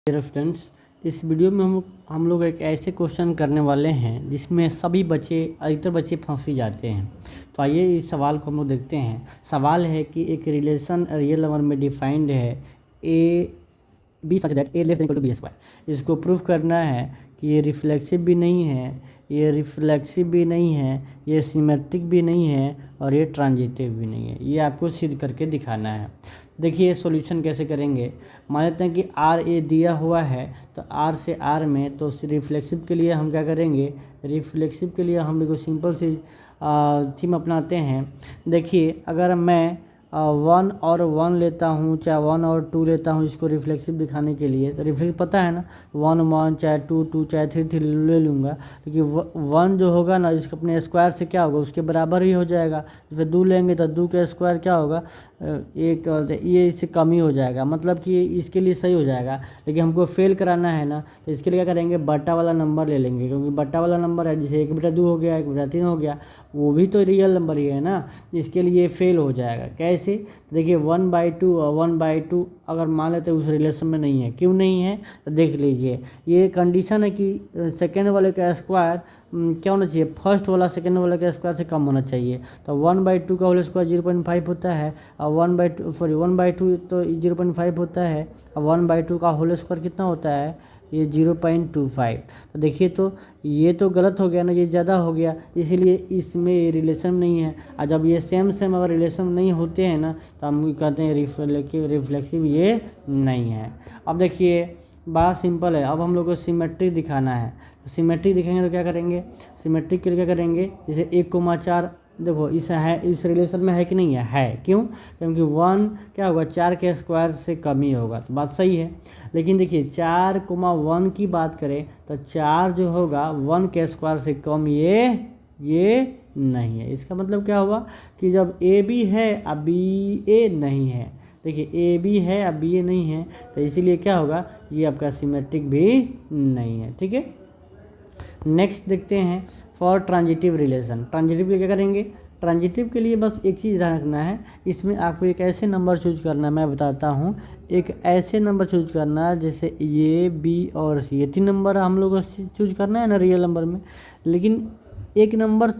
Friends, इस video में हम लोग एक ऐसे क्वेश्चन करने वाले हैं जिसमें सभी अधिकतर बच्चे फंस ही जाते हैं। तो आइए इस सवाल को हम लोग देखते हैं। सवाल है कि एक रिलेशन रियल नंबर में डिफाइंड है A B such that A less than equal to B square. इसको प्रूव करना है कि ये रिफ्लेक्सिव भी नहीं है, ये रिफ्लेक्सिव भी नहीं है, ये सिमेट्रिक भी नहीं है और ये ट्रांजिटिव भी नहीं है। ये आपको सिद्ध करके दिखाना है। देखिए सॉल्यूशन कैसे करेंगे। मान लेते हैं कि आर ए दिया हुआ है, तो आर से आर में तो रिफ्लेक्सिव के लिए हम क्या करेंगे, रिफ्लेक्सिव के लिए हम एक सिंपल सी थीम अपनाते हैं। देखिए अगर मैं 1 और 1 लेता हूँ, चाहे 1 और 2 लेता हूँ इसको रिफ्लेक्सिव दिखाने के लिए, तो रिफ्लेक्सिव पता है ना, 1 1 चाहे 2 2 चाहे 3 3 ले लूँगा, क्योंकि 1 जो होगा ना इसके अपने स्क्वायर से क्या होगा, उसके बराबर ही हो जाएगा। फिर 2 लेंगे तो 2 का स्क्वायर क्या होगा, एक, ये इससे कम ही हो जाएगा, मतलब कि इसके लिए सही हो जाएगा। लेकिन हमको फेल कराना है ना, तो इसके लिए क्या करेंगे, बट्टा वाला नंबर ले लेंगे, क्योंकि बट्टा वाला नंबर है, जैसे 1/2 हो गया, 1/3 हो गया, वो भी तो रियल नंबर ही है ना, इसके लिए फेल हो जाएगा। कैसे, देखिए 1/2 और 1/2 अगर मान लेते हैं उस रिलेशन में नहीं है। क्यों नहीं है, तो देख लीजिए, ये कंडीशन है कि सेकेंड वाले का स्क्वायर क्या होना चाहिए, फर्स्ट वाला सेकेंड वाले के स्क्वायर से कम होना चाहिए। तो 1/2 का होल स्क्वायर 0.5 होता है, और 1/2 तो 0.5 होता है, और 1/2 का होल स्क्वायर कितना होता है, ये 0.25। तो देखिए तो ये तो गलत हो गया ना, ये ज़्यादा हो गया, इसीलिए इसमें ये रिलेशन नहीं है। और जब ये सेम अगर रिलेशन नहीं होते हैं ना, तो हम कहते हैं रिफ्लेक्सिव ये नहीं है। अब देखिए बात सिंपल है, अब हम लोग को सिमेट्रिक दिखाना है। सिमेट्रिक दिखेंगे तो क्या करेंगे, सिमेट्रिक के लिए क्या करेंगे, जैसे 1,4 देखो इस रिलेशन में है कि नहीं है, क्यों, क्योंकि 1 क्या होगा, 4 के स्क्वायर से कम ही होगा, तो बात सही है। लेकिन देखिए 4,1 की बात करें तो 4 जो होगा 1 के स्क्वायर से कम ये नहीं है। इसका मतलब क्या हुआ कि जब ए बी है अब बी ए नहीं है, देखिए ए बी है अब बी ए नहीं है, तो इसीलिए क्या होगा, ये आपका सिमेट्रिक भी नहीं है। ठीक है, नेक्स्ट देखते हैं फॉर ट्रांजिटिव रिलेशन। ट्रांजिटिव के लिए क्या करेंगे, ट्रांजिटिव के लिए बस एक चीज़ ध्यान रखना है, इसमें आपको एक ऐसे नंबर चूज करना है, मैं बताता हूँ। एक ऐसे नंबर चूज करना है जैसे ये बी और सी, ये 3 नंबर हम लोग को चूज करना है ना रियल नंबर में। लेकिन एक नंबर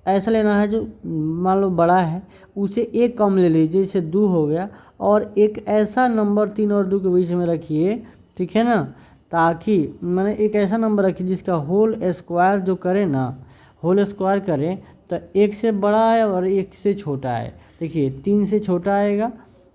ऐसा लेना है जो मान लो बड़ा है, उसे एक कम ले लीजिए, जैसे 2 हो गया, और एक ऐसा नंबर 3 और 2 के बीच में रखिए, ठीक है ना, ताकि मैंने एक ऐसा नंबर रखिए जिसका होल स्क्वायर जो करे ना, होल स्क्वायर करें तो 1 से बड़ा है और 1 से छोटा है। देखिए 3 से छोटा आएगा,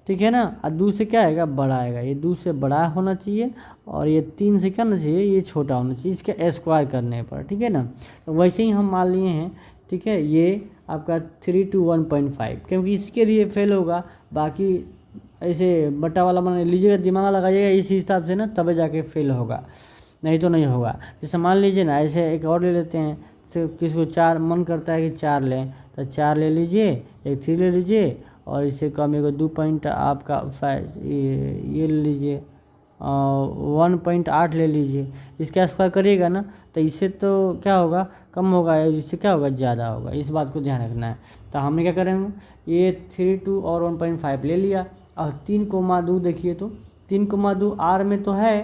ठीक है ना, और 2 से क्या आएगा, बड़ा आएगा। ये 2 से बड़ा होना चाहिए और ये 3 से क्या होना चाहिए, ये छोटा होना चाहिए इसका स्क्वायर करने पर, ठीक है ना। तो वैसे ही हम मान लिए हैं, ठीक है, ये आपका 3 to 1.5, क्योंकि इसके लिए फेल होगा। बाकी ऐसे बट्टा वाला मान लीजिएगा, दिमाग लगाइएगा इस हिसाब से ना, तब जाके फेल होगा, नहीं तो नहीं होगा। जैसे मान लीजिए ना, ऐसे एक और ले लेते हैं, तो किसी को 4 मन करता है कि 4 लें, तो 4 ले लीजिए, एक 3 ले लीजिए, और इससे कम एक 2 पॉइंट आपका ये ले लीजिए, 1.8 ले लीजिए। इसका स्क्वायर करिएगा ना, तो इससे तो क्या होगा, कम होगा, इससे क्या होगा, ज़्यादा होगा। इस बात को ध्यान रखना है। तो हमने क्या करेंगे, ये 3 2 और 1.5 ले लिया, और 3,2 देखिए, तो 3,2 आर में तो है,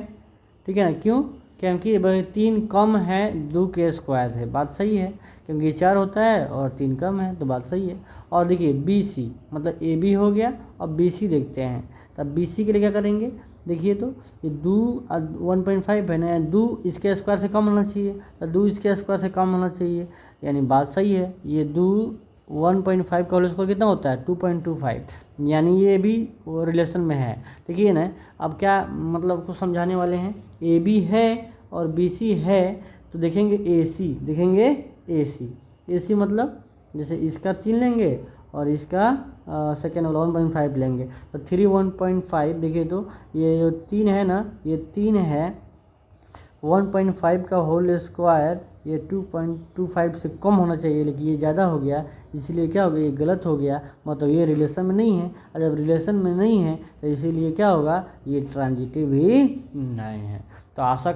ठीक है ना, क्यों, क्योंकि भाई 3 कम है 2 के स्क्वायर से, बात सही है, क्योंकि 4 होता है और 3 कम है, तो बात सही है। और देखिए बी सी, मतलब ए बी हो गया, अब बी सी देखते हैं। तब बी सी के लिए क्या करेंगे, देखिए तो ये 2 1.5 है ना, 2 इसके स्क्वायर से कम होना चाहिए, तो 2 इसके स्क्वायर से कम होना चाहिए, यानी बात सही है। ये 2 1.5 का होल स्क्वायर कितना होता है, 2.25, यानी ये भी रिलेशन में है। देखिए ना, अब क्या मतलब कुछ समझाने वाले हैं, ए बी है और बी सी है, तो देखेंगे ए सी, देखेंगे ए सी मतलब जैसे इसका 3 लेंगे और इसका सेकेंड वाला 1.5 लेंगे, तो 3 1.5 देखिए, तो ये जो 3 है ना, ये 3 है, 1.5 का होल स्क्वायर ये 2.25 से कम होना चाहिए, लेकिन ये ज़्यादा हो गया, इसलिए क्या हो गया, ये गलत हो गया, मतलब ये रिलेशन में नहीं है। और जब रिलेशन में नहीं है तो इसीलिए क्या होगा, ये ट्रांजिटिव ही नहीं है। तो आशा